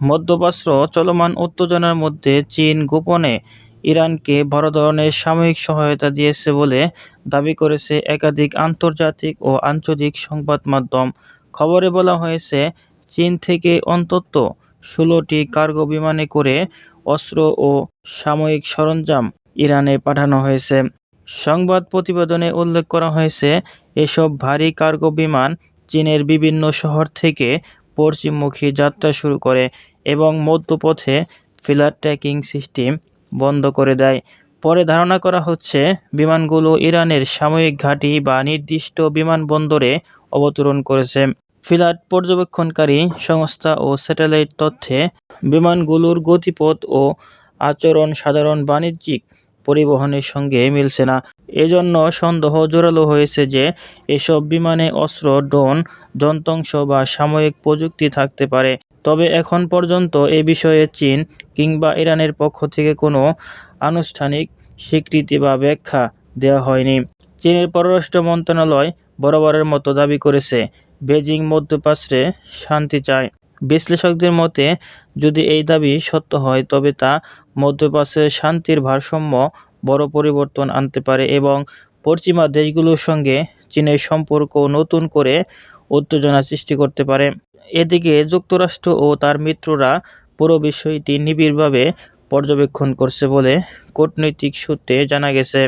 মধ্যপ্রাচ্য চলমান উত্তেজনার মধ্যে চীন গোপনে ইরানকে বড় ধরনের সামরিক সহায়তা দিয়েছে বলে দাবি করেছে একাধিক আন্তর্জাতিক ও আঞ্চলিক সংবাদ মাধ্যম। খবরে বলা হয়েছে, চীন থেকে অন্তত 16টি কার্গো বিমানে করে অস্ত্র ও সামরিক সরঞ্জাম ইরানে পাঠানো হয়েছে। সংবাদ প্রতিবেদনে উল্লেখ করা হয়েছে, এসব ভারী কার্গো বিমান চীনের বিভিন্ন শহর থেকে পশ্চিমমুখী যাত্রা শুরু করে এবং মধ্যপথে ফ্লাইট ট্র্যাকিং সিস্টেম বন্ধ করে দেয়। পরে ধারণা করা হচ্ছে, বিমানগুলো ইরানের সামরিক ঘাঁটি বা নির্দিষ্ট বিমানবন্দরে অবতরণ করেছে। ফ্লাইট পর্যবেক্ষণকারী সংস্থা ও স্যাটেলাইট তথ্যে বিমানগুলোর গতিপথ ও আচরণ সাধারণ বাণিজ্যিক পরিবহনের সঙ্গে মিলছে না। এজন্য সন্দেহ জোরালো হয়েছে যে এসব বিমানে অস্ত্র, ড্রোন, যন্ত্রাংশ বা সামরিক প্রযুক্তি থাকতে পারে। তবে এখন পর্যন্ত এ বিষয়ে চীন কিংবা ইরানের পক্ষ থেকে কোনো আনুষ্ঠানিক স্বীকৃতি বা ব্যাখ্যা দেওয়া হয়নি। চীনের পররাষ্ট্র মন্ত্রণালয় বরাবরের মতো দাবি করেছে, বেজিং মধ্যপ্রাচ্যে শান্তি চায়। বিশ্লেষকদের মতে, যদি এই দাবি সত্য হয় তবে তা মধ্যপ্রাচ্যের শান্তির ভারসাম্য বড় পরিবর্তন আনতে পারে এবং পশ্চিমা দেশগুলোর সঙ্গে চীনের সম্পর্ক নতুন করে উত্তেজনা সৃষ্টি করতে পারে। এদিকে যুক্তরাষ্ট্র ও তার মিত্ররা পুরো বিষয়টি নিবিড়ভাবে পর্যবেক্ষণ করছে বলে কূটনৈতিক সূত্রে জানা গেছে।